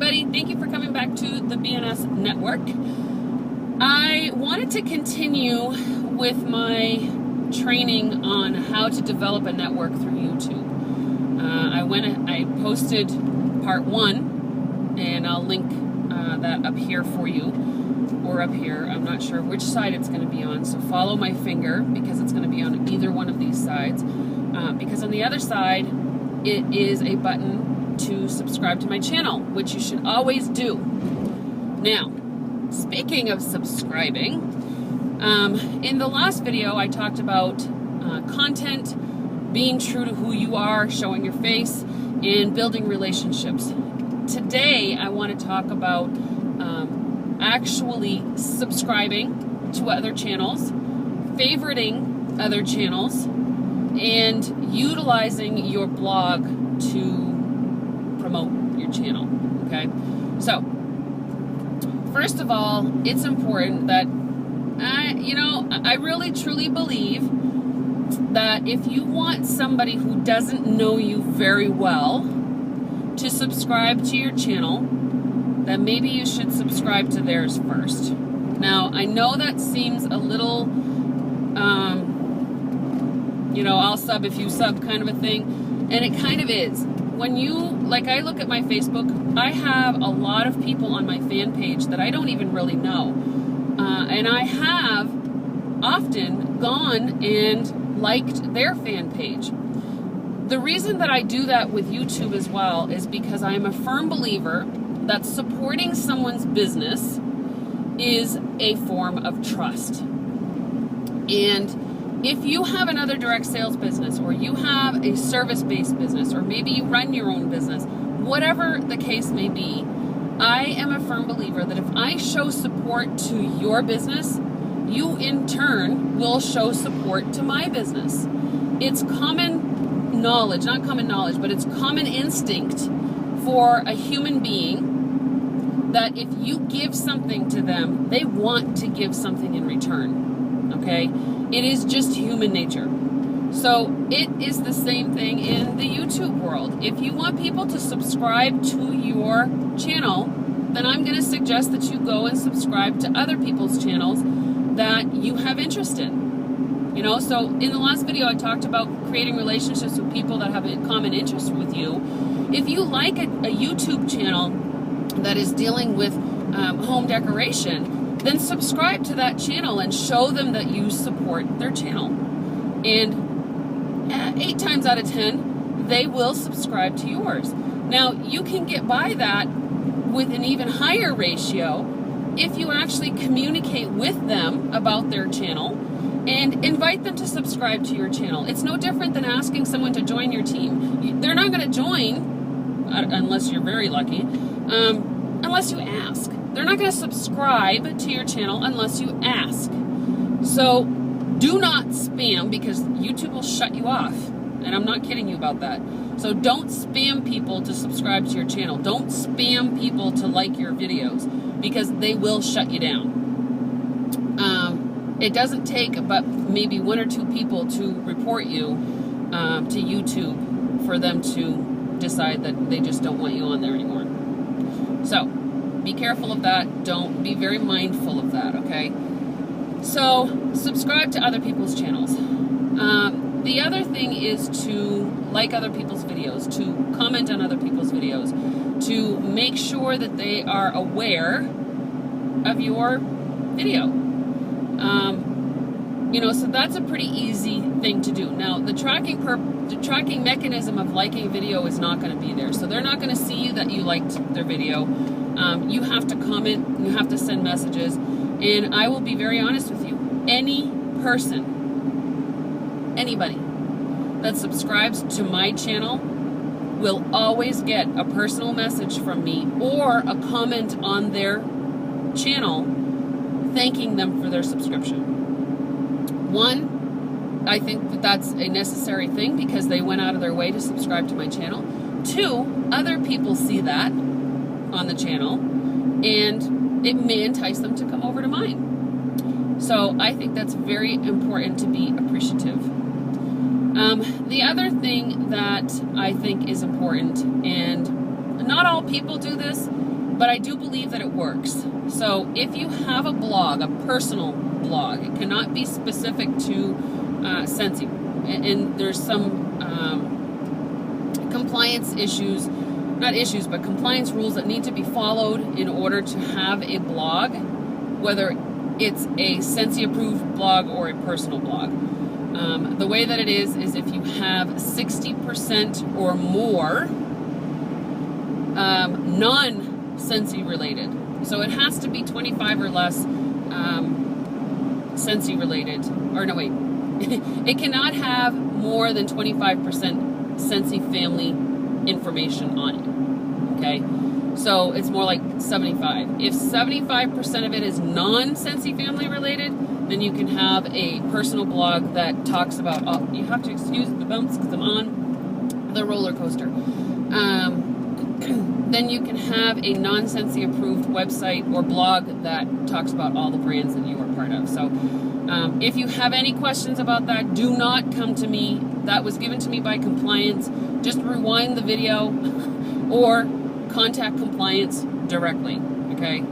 everybody. Thank you for coming back to the BNS Network. I wanted to continue with my training on how to develop a network through YouTube. I posted part 1, and I'll link that up here for you, or up here. I'm not sure which side it's going to be on, so follow my finger because it's going to be on either one of these sides. Because on the other side, it is a button to subscribe to my channel, which you should always do. Now, speaking of subscribing, in the last video I talked about content, being true to who you are, showing your face, and building relationships. Today I want to talk about actually subscribing to other channels, favoriting other channels, and utilizing your blog to promote your channel. Okay, so first of all, it's important that I really truly believe that if you want somebody who doesn't know you very well to subscribe to your channel, then maybe you should subscribe to theirs first. Now, I know that seems a little I'll sub if you sub kind of a thing, and it kind of is. When I look at my Facebook, I have a lot of people on my fan page that I don't even really know. And I have often gone and liked their fan page. The reason that I do that with YouTube as well is because I am a firm believer that supporting someone's business is a form of trust. And if you have another direct sales business, or you have a service-based business, or maybe you run your own business, whatever the case may be, I am a firm believer that if I show support to your business, you in turn will show support to my business. It's common knowledge, not common knowledge, but it's common instinct for a human being that if you give something to them, they want to give something in return. Okay? It is just human nature. So it is the same thing in the YouTube world. If you want people to subscribe to your channel, then I'm going to suggest that you go and subscribe to other people's channels that you have interest in. So in the last video I talked about creating relationships with people that have a common interest with you. If you like a YouTube channel that is dealing with home decoration, then subscribe to that channel and show them that you support their channel. And 8 times out of 10, they will subscribe to yours. Now, you can get by that with an even higher ratio if you actually communicate with them about their channel and invite them to subscribe to your channel. It's no different than asking someone to join your team. They're not going to join, unless you're very lucky, unless you ask. They're not going to subscribe to your channel unless you ask. So do not spam, because YouTube will shut you off. And I'm not kidding you about that. So don't spam people to subscribe to your channel. Don't spam people to like your videos, because they will shut you down. It doesn't take but maybe 1 or 2 people to report you to YouTube for them to decide that they just don't want you on there anymore. So be careful of that. Be very mindful of that, okay? So subscribe to other people's channels. The other thing is to like other people's videos, to comment on other people's videos, to make sure that they are aware of your video. So that's a pretty easy thing to do. Now, the tracking mechanism of liking a video is not going to be there. So they're not going to see that you liked their video. You have to comment, you have to send messages, and I will be very honest with you. Any person, anybody that subscribes to my channel will always get a personal message from me or a comment on their channel thanking them for their subscription. One, I think that that's a necessary thing because they went out of their way to subscribe to my channel. 2, other people see that on the channel, and it may entice them to come over to mine. So I think that's very important to be appreciative. The other thing that I think is important, and not all people do this, but I do believe that it works. So if you have a blog, a personal blog, it cannot be specific to Scentsy, and there's some compliance issues, not issues, but compliance rules that need to be followed in order to have a blog, whether it's a Scentsy approved blog or a personal blog. The way that it is if you have 60% or more non-Scentsy related. So it has to be 25 or less Scentsy related, or no wait, it cannot have more than 25% Scentsy Family information on it, okay? So it's more like 75. If 75% of it is non-Scentsy Family related, then you can have a personal blog that talks about, oh, you have to excuse the bumps because I'm on the roller coaster. Then you can have a non-Scentsy approved website or blog that talks about all the brands that you are part of. So if you have any questions about that, do not come to me. That was given to me by compliance. Just rewind the video or contact compliance directly, okay?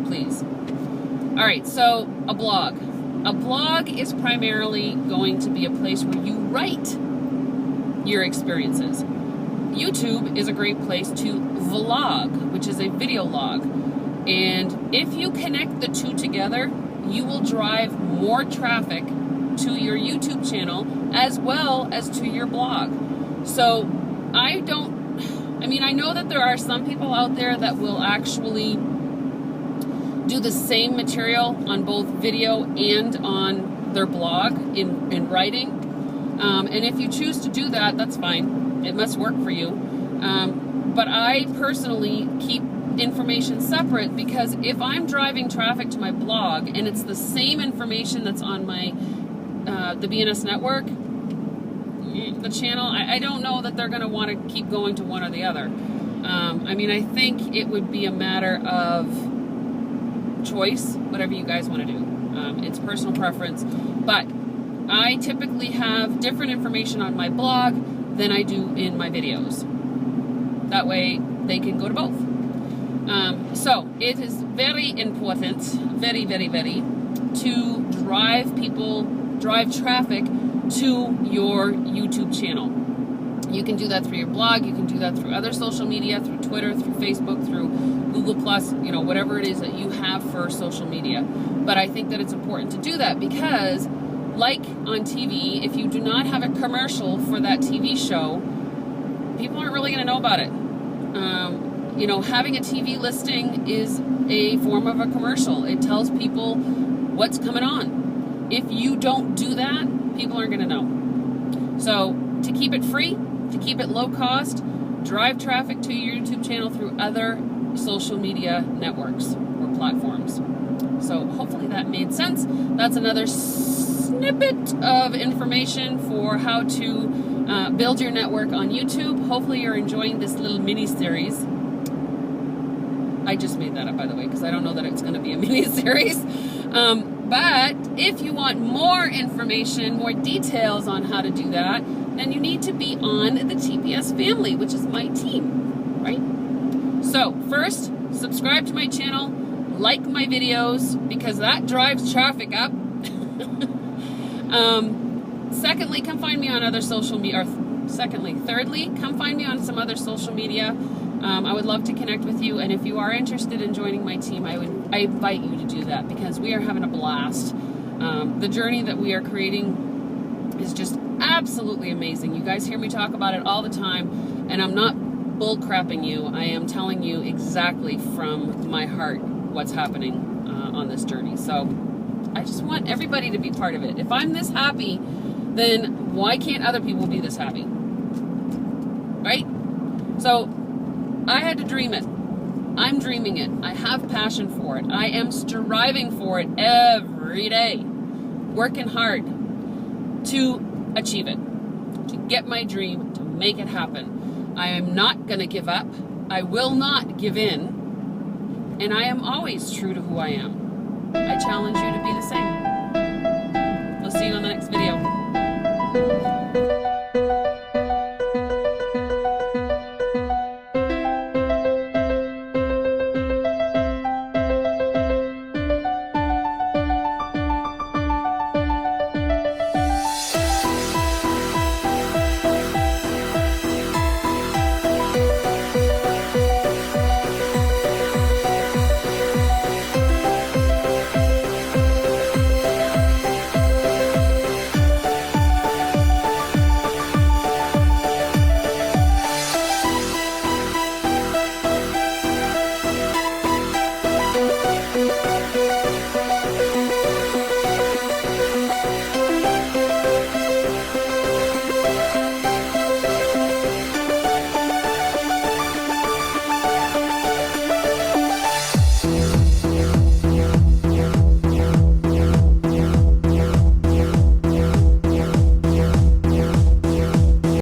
Please. All right, so a blog. A blog is primarily going to be a place where you write your experiences. YouTube is a great place to vlog, which is a video log. And if you connect the two together, you will drive more traffic to your YouTube channel as well as to your blog. So I know that there are some people out there that will actually do the same material on both video and on their blog in writing. And if you choose to do that, that's fine. It must work for you. But I personally keep information separate, because if I'm driving traffic to my blog and it's the same information that's on my the BNS network, the channel, I don't know that they're going to want to keep going to one or the other. I think it would be a matter of choice, whatever you guys want to do. It's personal preference, but I typically have different information on my blog than I do in my videos. That way they can go to both. So it is very important, very, very, very, to drive traffic to your YouTube channel. You can do that through your blog, you can do that through other social media, through Twitter, through Facebook, through Google+, whatever it is that you have for social media. But I think that it's important to do that because, like on TV, if you do not have a commercial for that TV show, people aren't really going to know about it. Having a TV listing is a form of a commercial. It tells people what's coming on. If you don't do that, people aren't going to know. So to keep it free, to keep it low cost, drive traffic to your YouTube channel through other social media networks or platforms. So hopefully that made sense. That's another snippet of information for how to build your network on YouTube. Hopefully you're enjoying this little mini series. I just made that up, by the way, because I don't know that it's going to be a mini series. But if you want more information, more details on how to do that, then you need to be on the TPS family, which is my team, right? So first, subscribe to my channel, like my videos, because that drives traffic up. Secondly, come find me on other social media. Thirdly, come find me on some other social media. I would love to connect with you, and if you are interested in joining my team, I invite you to do that, because we are having a blast. The journey that we are creating is just absolutely amazing. You guys hear me talk about it all the time, and I'm not bull-crapping you. I am telling you exactly from my heart what's happening on this journey. So I just want everybody to be part of it. If I'm this happy, then why can't other people be this happy? Right? So I had to dream it. I'm dreaming it. I have passion for it. I am striving for it every day. Working hard to achieve it. To get my dream, to make it happen. I am not going to give up. I will not give in. And I am always true to who I am. I challenge you to be the same. We'll see you on the next video.